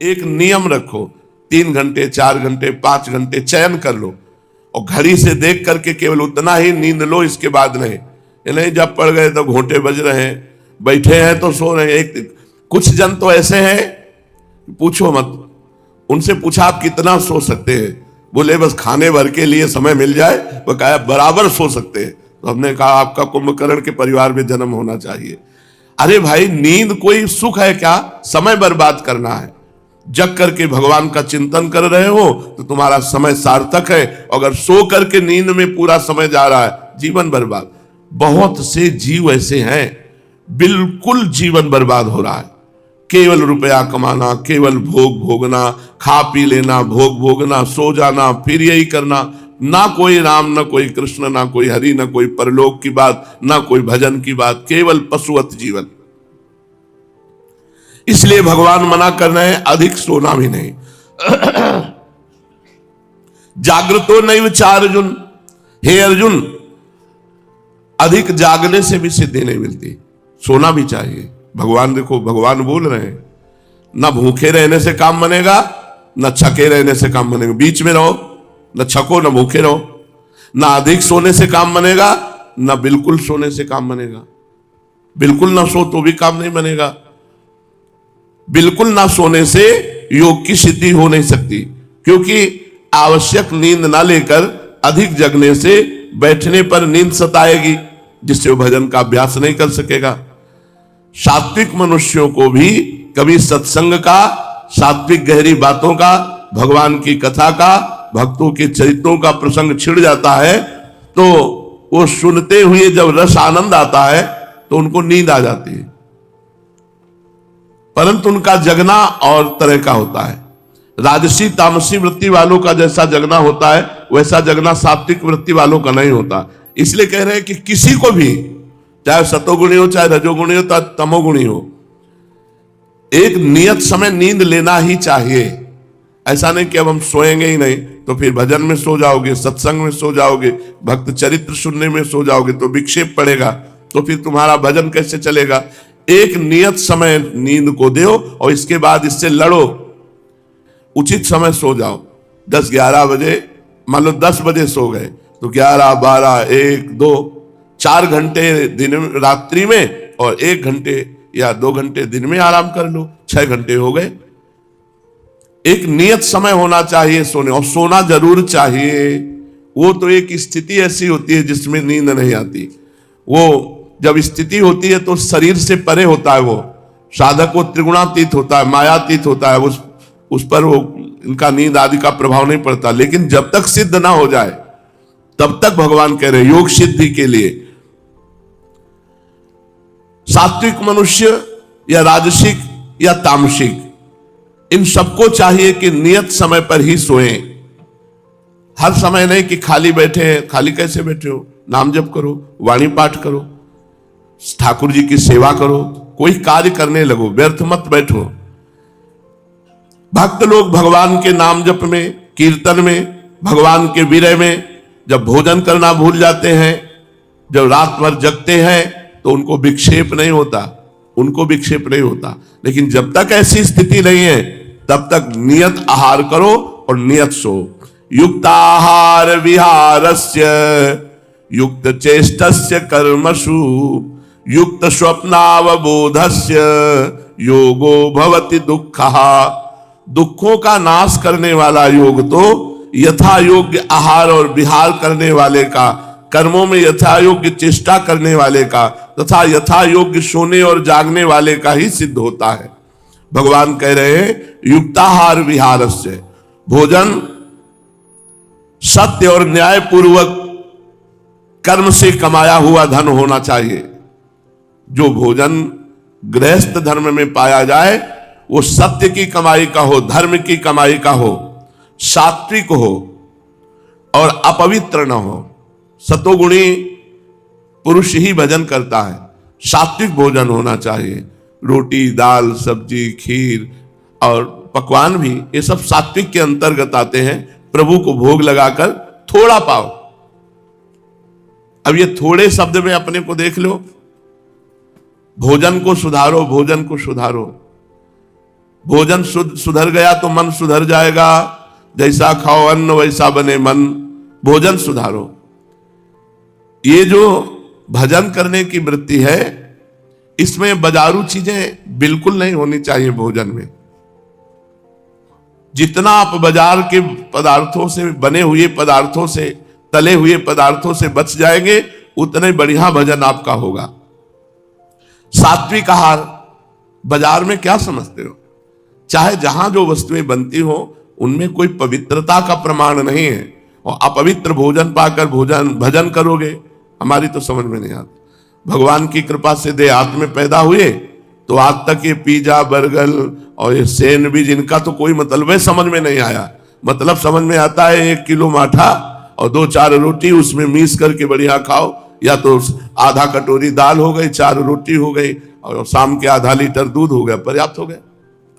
एक नियम रखो, 3 घंटे 4 घंटे 5 घंटे चयन कर लो, और घड़ी से देख करके केवल उतना ही नींद लो, इसके बाद नहीं। ये नहीं जब पड़ गए तो घोंटे बज रहे हैं, बैठे हैं तो सो रहे हैं। कुछ जन तो ऐसे हैं पूछो मत, उनसे पूछा आप कितना सो सकते हैं, बोले बस खाने भर के लिए समय मिल जाए, वो कहा बराबर सो सकते हैं। तो हमने कहा आपका कुंभकर्ण के परिवार में जन्म होना चाहिए। अरे भाई, नींद कोई सुख है क्या? समय बर्बाद करना है। जग करके भगवान का चिंतन कर रहे हो तो तुम्हारा समय सार्थक है, अगर सो करके नींद में पूरा समय जा रहा है, जीवन बर्बाद। बहुत से जीव ऐसे हैं, बिल्कुल जीवन बर्बाद हो रहा है। केवल रुपया कमाना, केवल भोग भोगना, खा पी लेना, भोग भोगना, सो जाना, फिर यही करना, ना कोई राम ना कोई कृष्ण ना कोई हरि ना कोई परलोक की बात, ना कोई भजन की बात, केवल पशुवत जीवन। इसलिए भगवान मना कर रहे हैं अधिक सोना भी नहीं। जागृतो नैव च अर्जुन, हे अर्जुन, अधिक जागने से भी सिद्धि नहीं मिलती, सोना भी चाहिए। भगवान देखो, भगवान बोल रहे हैं ना भूखे रहने से काम बनेगा, ना छके रहने से काम बनेगा। बीच में रहो, ना छको ना भूखे रहो। ना अधिक सोने से काम बनेगा, ना बिल्कुल सोने से काम बनेगा। बिल्कुल ना सो तो भी काम नहीं बनेगा। बिल्कुल ना सोने से योग की सिद्धि हो नहीं सकती, क्योंकि आवश्यक नींद ना लेकर अधिक जगने से बैठने पर नींद सताएगी, जिससे वो भजन का अभ्यास नहीं कर सकेगा। सात्विक मनुष्यों को भी कभी सत्संग का, सात्विक गहरी बातों का, भगवान की कथा का, भक्तों के चरित्रों का प्रसंग छिड़ जाता है तो वो सुनते हुए जब रस आनंद आता है तो उनको नींद आ जाती है, परंतु उनका जगना और तरह का होता है। राजसी तामसी वृत्ति वालों का जैसा जगना होता है, वैसा जगना सात्विक वृत्ति वालों का नहीं होता। इसलिए कह रहे हैं कि किसी को भी, चाहे सतोगुणी हो, चाहे रजोगुणी हो, चाहे तमोगुणी हो, एक नियत समय नींद लेना ही चाहिए। ऐसा नहीं कि अब हम सोएंगे ही नहीं तो फिर भजन में सो जाओगे, सत्संग में सो जाओगे, भक्त चरित्र सुनने में सो जाओगे तो विक्षेप पड़ेगा, तो फिर तुम्हारा भजन कैसे चलेगा। एक नियत समय नींद को दो और इसके बाद इससे लड़ो। उचित समय सो जाओ, 10-11 बजे, मान लो 10 बजे सो गए तो 11, 12, 1, 2, 4 घंटे दिन रात्रि में और 1 घंटे या 2 घंटे दिन में आराम कर लो, 6 घंटे हो गए। एक नियत समय होना चाहिए सोने, और सोना जरूर चाहिए। वो तो एक स्थिति ऐसी होती है जिसमें नींद नहीं आती। वो जब स्थिति होती है तो शरीर से परे होता है, वो साधक वो त्रिगुणातीत होता है, मायातीत होता है, उस पर वो इनका नींद आदि का प्रभाव नहीं पड़ता। लेकिन जब तक सिद्ध ना हो जाए तब तक भगवान कह रहे हैं योग सिद्धि के लिए सात्विक मनुष्य या राजसिक या तामसिक, इन सबको चाहिए कि नियत समय पर ही सोएं। हर समय नहीं कि खाली बैठे हैं। खाली कैसे बैठे हो? नाम जप करो, वाणी पाठ करो, ठाकुर जी की सेवा करो, कोई कार्य करने लगो, व्यर्थ मत बैठो। भक्त लोग भगवान के नाम जप में, कीर्तन में, भगवान के विरह में जब भोजन करना भूल जाते हैं, जब रात भर जगते हैं तो उनको विक्षेप नहीं होता, उनको विक्षेप नहीं होता। लेकिन जब तक ऐसी स्थिति नहीं है तब तक नियत आहार करो और नियत सो। युक्ताहार विहारस्य युक्त चेष्टस्य कर्मसु युक्त स्वप्नावबोधस्य योगो भवति दुःखः। दुखों का नाश करने वाला योग तो यथा योग्य आहार और विहार करने वाले का, कर्मों में यथा योग्य चेष्टा करने वाले का तथा यथा योग्य सोने और जागने वाले का ही सिद्ध होता है। भगवान कह रहे हैं युक्ताहार विहारस्य, भोजन सत्य और न्याय पूर्वक कर्म से कमाया हुआ धन होना चाहिए। जो भोजन गृहस्थ धर्म में पाया जाए वो सत्य की कमाई का हो, धर्म की कमाई का हो, सात्विक हो और अपवित्र न हो। सतोगुणी पुरुष ही भजन करता है, सात्विक भोजन होना चाहिए। रोटी, दाल, सब्जी, खीर और पकवान भी, ये सब सात्विक के अंतर्गत आते हैं। प्रभु को भोग लगाकर थोड़ा पाओ। अब ये थोड़े शब्द में अपने को देख लो। भोजन को सुधारो, भोजन को सुधारो। भोजन सुधर गया तो मन सुधर जाएगा। जैसा खाओ अन्न वैसा बने मन, भोजन सुधारो। ये जो भजन करने की वृत्ति है, इसमें बाजारू चीजें बिल्कुल नहीं होनी चाहिए भोजन में। जितना आप बाजार के पदार्थों से, बने हुए पदार्थों से, तले हुए पदार्थों से बच जाएंगे, उतने बढ़िया भजन आपका होगा। सात्विक आहार, बाजार में क्या समझते हो? चाहे जहां जो वस्तुएं बनती हो उनमें कोई पवित्रता का प्रमाण नहीं है, और अपवित्र भोजन पाकर भजन करोगे, हमारी तो समझ में नहीं आती। भगवान की कृपा से देहात में पैदा हुए तो आज तक ये पिज्जा, बर्गर और ये सैंडविच, इनका तो कोई मतलब है समझ में नहीं आया। मतलब समझ में आता है 1 किलो माठा और 2-4 रोटी उसमें मिक्स करके बढ़िया खाओ, या तो आधा कटोरी दाल हो गई, 4 रोटी हो गई, और शाम के आधा लीटर दूध हो गया, पर्याप्त हो गया।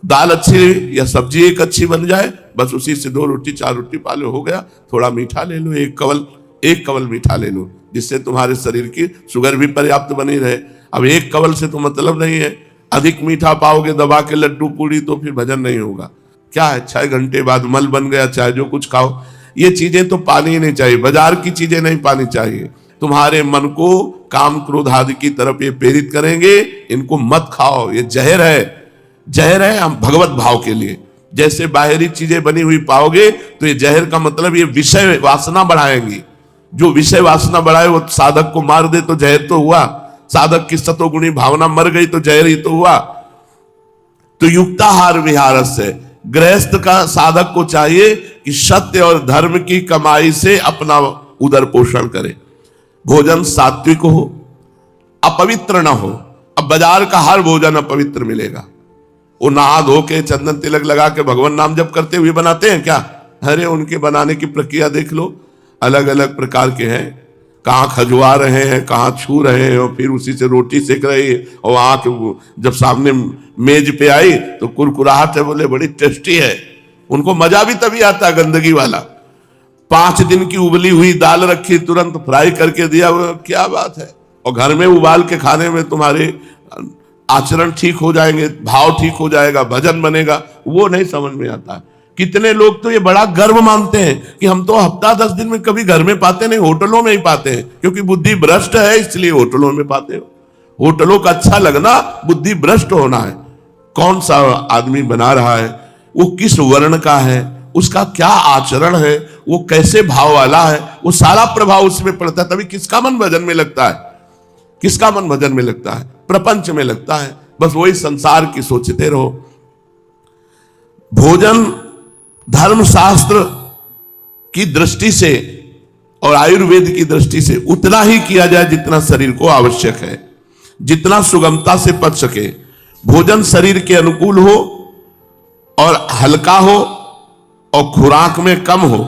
दाल अच्छी या सब्जी एक अच्छी बन जाए, बस उसी से 2 रोटी 4 रोटी पालो, हो गया। थोड़ा मीठा ले लो, एक कवल मीठा ले लो, जिससे तुम्हारे शरीर की शुगर भी पर्याप्त बनी रहे। अब 1 कवल से तो मतलब नहीं है, अधिक मीठा पाओगे दबा के लड्डू पूड़ी तो फिर भजन नहीं होगा। क्या है, 6 घंटे बाद मल बन गया, चाहे जो कुछ खाओ। ये चीजें तो पानी ही नहीं चाहिए, बाजार की चीजें नहीं पानी चाहिए। तुम्हारे मन को काम क्रोध आदि की तरफ ये प्रेरित करेंगे, इनको मत खाओ, ये जहर है हम भगवत भाव के लिए। जैसे बाहरी चीजें बनी हुई पाओगे तो ये जहर का मतलब ये विषय वासना बढ़ाएंगी। जो विषय वासना बढ़ाए वो साधक को मार दे तो जहर तो हुआ, साधक की सतोगुणी भावना मर गई तो जहर ही तो हुआ। तो युक्ताहार विहार से गृहस्थ का साधक को चाहिए कि सत्य और धर्म की कमाई से अपना उदर पोषण करे। भोजन सात्विक हो, अपवित्र ना हो। अब बाजार का हर भोजन अपवित्र मिलेगा। वो नहा धो के चंदन तिलक लगा के भगवान नाम जप करते हुए बनाते हैं क्या? अरे उनके बनाने की प्रक्रिया देख लो, अलग अलग प्रकार के हैं। कहाँ खजुआ रहे हैं, कहाँ छू रहे हैं, और फिर उसी से रोटी सेक रहे हैं, और आके जब सामने मेज पे आई तो कुरकुराहट है, बोले बड़ी टेस्टी है। उनको मजा भी तभी आता है गंदगी वाला। 5 दिन की उबली हुई दाल रखी, तुरंत फ्राई करके दिया, क्या बात है। और घर में उबाल के खाने में तुम्हारे आचरण ठीक हो जाएंगे, भाव ठीक हो जाएगा, भजन बनेगा। वो नहीं समझ में आता। कितने लोग तो ये बड़ा गर्व मानते हैं कि हम तो हफ्ता 10 दिन में कभी घर में पाते नहीं, होटलों में ही पाते हैं, क्योंकि बुद्धि भ्रष्ट है इसलिए होटलों में पाते हो। होटलों का अच्छा लगना बुद्धि भ्रष्ट होना है। कौन सा आदमी बना रहा है, वो किस वर्ण का है, उसका क्या आचरण है, वो कैसे भाव वाला है, वो सारा प्रभाव उसमें पड़ता है। तभी किसका मन भजन में लगता है, किसका मन भजन में लगता है? प्रपंच में लगता है। बस वही संसार की सोचते रहो। भोजन धर्मशास्त्र की दृष्टि से और आयुर्वेद की दृष्टि से उतना ही किया जाए जितना शरीर को आवश्यक है, जितना सुगमता से पच सके। भोजन शरीर के अनुकूल हो और हल्का हो और खुराक में कम हो।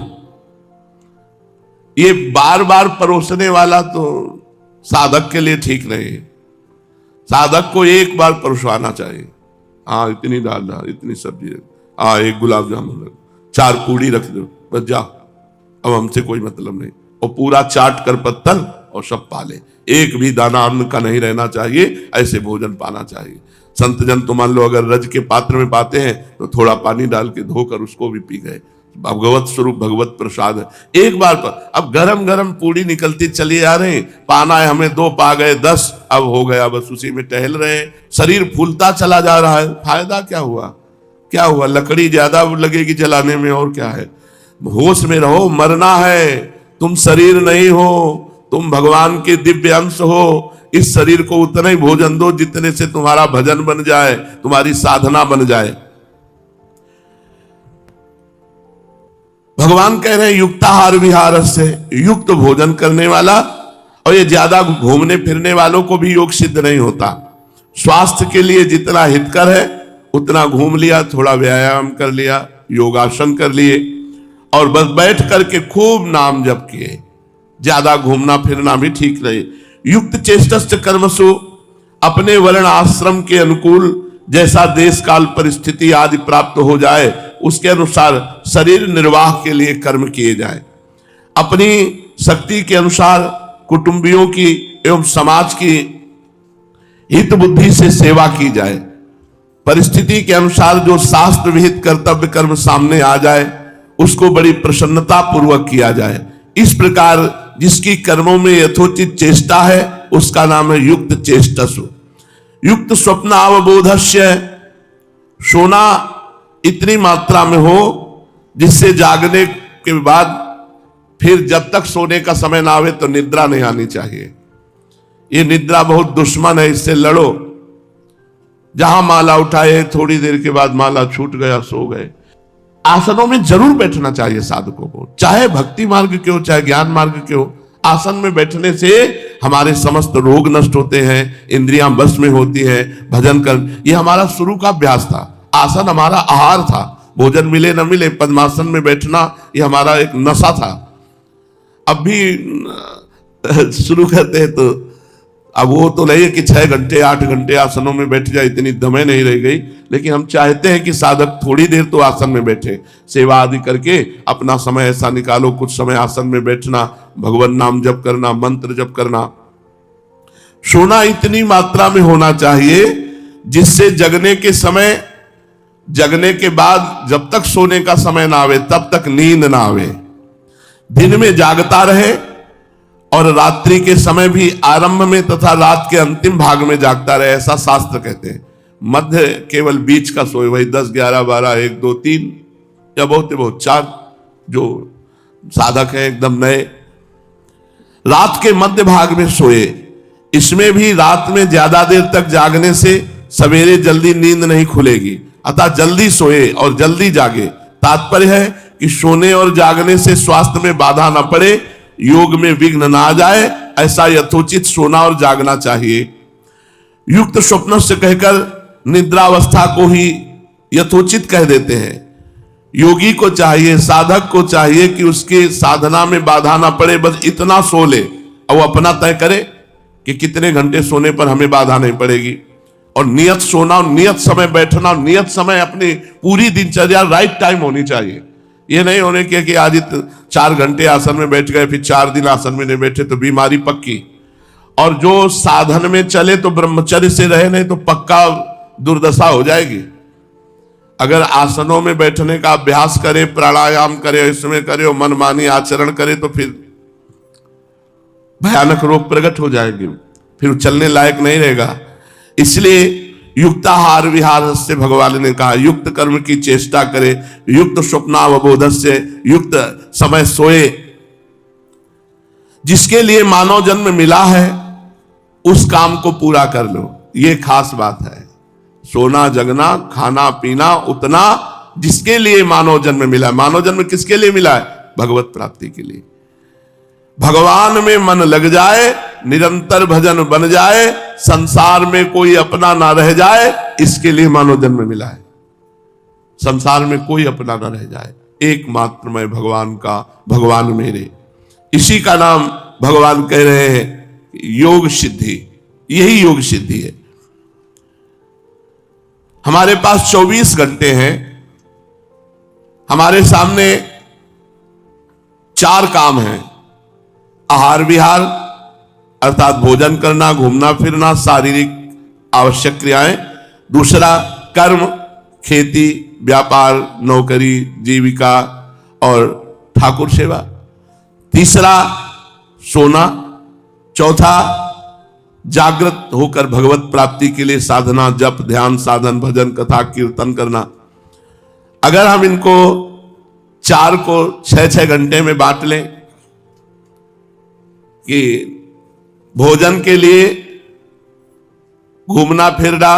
ये बार बार परोसने वाला तो साधक के लिए ठीक नहीं है। साधक को एक बार परोसवाना चाहिए। हाँ, इतनी दाल डाल, इतनी सब्जी रख, हाँ 1 गुलाब जामुन रख, 4 पूड़ी रख दो, बस जा, अब हमसे कोई मतलब नहीं। और पूरा चाट कर पत्तल और सब पाले, एक भी दाना अन्न का नहीं रहना चाहिए। ऐसे भोजन पाना चाहिए। संत जन तो मान लो अगर रज के पात्र में पाते हैं तो थोड़ा पानी डाल के धोकर उसको भी पी गए। भगवत स्वरूप भगवत प्रसाद है। एक बार पर अब गरम गरम पूड़ी निकलती चली आ रहे, पाना है हमें 2 पा गए 10, अब हो गया, बस उसी में टहल रहे हैं। शरीर फूलता चला जा रहा है, फायदा क्या हुआ? क्या हुआ? लकड़ी ज्यादा लगेगी जलाने में, और क्या है। होश में रहो, मरना है। तुम शरीर नहीं हो, तुम भगवान के दिव्य अंश हो। इस शरीर को उतना ही भोजन दो जितने से तुम्हारा भजन बन जाए, तुम्हारी साधना बन जाए। भगवान कह रहे हैं युक्ताहार विहार से, युक्त भोजन करने वाला। और ये ज्यादा घूमने फिरने वालों को भी योग सिद्ध नहीं होता। स्वास्थ्य के लिए जितना हितकर है उतना घूम लिया, थोड़ा व्यायाम कर लिया, योगासन कर लिए, और बस बैठ करके खूब नाम जप किए। ज्यादा घूमना फिरना भी ठीक नहीं। युक्त चेष्टस्य कर्मसु, अपने वर्ण आश्रम के अनुकूल जैसा देश काल परिस्थिति आदि प्राप्त हो जाए उसके अनुसार शरीर निर्वाह के लिए कर्म किए जाए। अपनी शक्ति के अनुसार कुटुंबियों की एवं समाज की हित बुद्धि से सेवा की जाए। परिस्थिति के अनुसार जो शास्त्र विहित कर्तव्य कर्म सामने आ जाए उसको बड़ी प्रसन्नता पूर्वक किया जाए। इस प्रकार जिसकी कर्मों में यथोचित चेष्टा है उसका नाम है युक्त चेष्टसु। युक्त स्वप्न अवबोधस्य, सोना इतनी मात्रा में हो जिससे जागने के बाद फिर जब तक सोने का समय ना आवे तो निद्रा नहीं आनी चाहिए। ये निद्रा बहुत दुश्मन है, इससे लड़ो। जहां माला उठाए थोड़ी देर के बाद माला छूट गया, सो गए। आसनों में जरूर बैठना चाहिए साधकों को, चाहे भक्ति मार्ग के हो चाहे ज्ञान मार्ग के हो। आसन में बैठने से हमारे समस्त रोग नष्ट होते हैं, इंद्रियां बस में होती हैं, भजन कर। ये हमारा शुरू का अभ्यास था। आसन हमारा आहार था, भोजन मिले न मिले पद्मासन में बैठना ये हमारा एक नशा था। अब भी शुरू करते हैं तो अब वो तो नहीं है कि 6 घंटे 8 घंटे आसनों में बैठ जाए, इतनी दमें नहीं रह गई। लेकिन हम चाहते हैं कि साधक थोड़ी देर तो आसन में बैठे, सेवा आदि करके अपना समय ऐसा निकालो, कुछ समय आसन में बैठना, भगवान नाम जप करना, मंत्र जप करना। सोना इतनी मात्रा में होना चाहिए जिससे जगने के समय, जगने के बाद जब तक सोने का समय ना आवे तब तक नींद ना आवे। दिन में जागता रहे और रात्रि के समय भी आरंभ में तथा रात के अंतिम भाग में जागता रहे, ऐसा शास्त्र कहते हैं। मध्य केवल बीच का सोए, वही 10, 11, 12, 1, 2, 3 या बहुत 4 जो साधक है एकदम नए, रात के मध्य भाग में सोए। इसमें भी रात में ज्यादा देर तक जागने से सवेरे जल्दी नींद नहीं खुलेगी, अतः जल्दी सोए और जल्दी जागे। तात्पर्य है कि सोने और जागने से स्वास्थ्य में बाधा न पड़े, योग में विघ्न ना आ जाए, ऐसा यथोचित सोना और जागना चाहिए। युक्त स्वप्न से कहकर निद्रावस्था को ही यथोचित कह देते हैं। योगी को चाहिए, साधक को चाहिए कि उसकी साधना में बाधा ना पड़े, बस इतना सो ले और वो अपना तय करे कि कितने घंटे सोने पर हमें बाधा नहीं पड़ेगी। और नियत सोना और नियत समय बैठना, नियत समय अपनी पूरी दिनचर्या राइट टाइम होनी चाहिए। ये नहीं होने के कि आज 4 घंटे आसन में बैठ गए फिर 4 दिन आसन में नहीं बैठे तो बीमारी पक्की। और जो साधन में चले तो ब्रह्मचर्य से रहे, नहीं तो पक्का दुर्दशा हो जाएगी। अगर आसनों में बैठने का अभ्यास करे, प्राणायाम करे, इसमें करे और मनमानी आचरण करे तो फिर भयानक रोग प्रकट हो जाएंगे, फिर चलने लायक नहीं रहेगा। इसलिए युक्ताहार विहार से भगवान ने कहा युक्त कर्म की चेष्टा करे, युक्त स्वप्नावबोध से युक्त समय सोए। जिसके लिए मानव जन्म मिला है उस काम को पूरा कर लो, ये खास बात है। सोना जगना खाना पीना उतना जिसके लिए मानव जन्म मिला है। मानव जन्म किसके लिए मिला है? भगवत प्राप्ति के लिए। भगवान में मन लग जाए, निरंतर भजन बन जाए, संसार में कोई अपना ना रह जाए, इसके लिए मानव जन्म मिला है। संसार में कोई अपना ना रह जाए, एकमात्र मैं भगवान का, भगवान मेरे। इसी का नाम भगवान कह रहे हैं योग सिद्धि। यही योग सिद्धि है। हमारे पास 24 घंटे हैं, हमारे सामने 4 काम हैं। आहार विहार अर्थात भोजन करना, घूमना फिरना, शारीरिक आवश्यक क्रियाएं। दूसरा कर्म, खेती, व्यापार, नौकरी, जीविका और ठाकुर सेवा। तीसरा सोना। चौथा जागृत होकर भगवत प्राप्ति के लिए साधना, जप, ध्यान, साधन, भजन, कथा, कीर्तन करना। अगर हम इनको 4 को 6-6 घंटे में बांट लें कि भोजन के लिए घूमना फिरना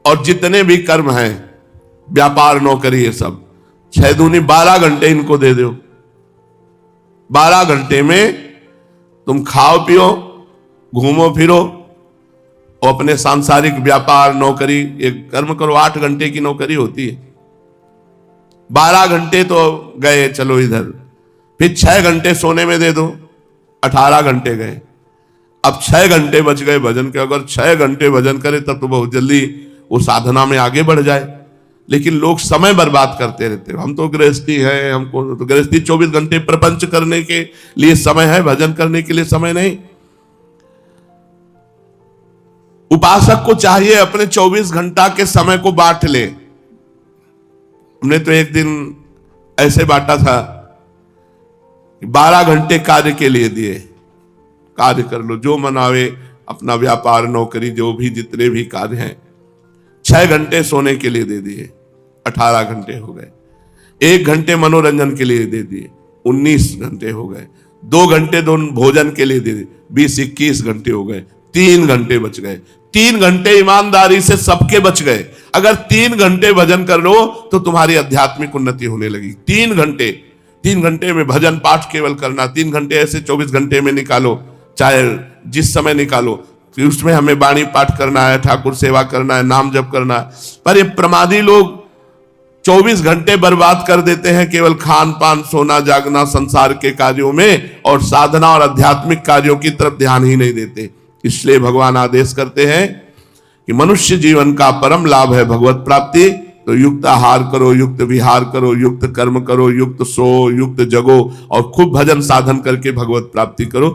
और जितने भी कर्म हैं, व्यापार, नौकरी, ये सब 6 दूनी 12 घंटे इनको दे दो। 12 घंटे में तुम खाओ पियो, घूमो फिरो और अपने सांसारिक व्यापार, नौकरी, ये कर्म करो। 8 घंटे की नौकरी होती है। 12 घंटे तो गए, चलो इधर। फिर 6 घंटे सोने में दे दो, 18 घंटे गए। अब 6 घंटे बच गए भजन के। अगर 6 घंटे भजन करे तब तो बहुत जल्दी वो साधना में आगे बढ़ जाए। लेकिन लोग समय बर्बाद करते रहते हैं। हम तो गृहस्थी है, हमको तो गृहस्थी 24 घंटे प्रपंच करने के लिए समय है, भजन करने के लिए समय नहीं। उपासक को चाहिए अपने 24 घंटा के समय को बांट ले। हमने तो एक दिन ऐसे बांटा था, 12 घंटे कार्य के लिए दिए, कार्य कर लो, जो मनावे, अपना व्यापार, नौकरी, जो भी जितने भी कार्य हैं। 6 घंटे सोने के लिए दे दिए, 18 घंटे हो गए। 1 घंटे मनोरंजन के लिए दे दिए, 19 घंटे हो गए। 2 घंटे दोनों भोजन के लिए दे दिए, 20-21 घंटे हो गए। 3 घंटे बच गए। 3 घंटे ईमानदारी से सबके बच गए। अगर 3 घंटे भजन कर लो तो तुम्हारी आध्यात्मिक उन्नति होने लगी। 3 घंटे में भजन पाठ केवल करना, 3 घंटे ऐसे 24 घंटे में निकालो, चाहे जिस समय निकालो, उसमें हमें वाणी पाठ करना है, ठाकुर सेवा करना है, नाम जप करना है। पर ये प्रमादी लोग 24 घंटे बर्बाद कर देते हैं केवल खान पान, सोना, जागना, संसार के कार्यों में, और साधना और आध्यात्मिक कार्यों की तरफ ध्यान ही नहीं देते। इसलिए भगवान आदेश करते हैं कि मनुष्य जीवन का परम लाभ है भगवत प्राप्ति। तो युक्त आहार करो, युक्त विहार करो, युक्त कर्म करो, युक्त सो, युक्त जगो, और खूब भजन साधन करके भगवत प्राप्ति करो।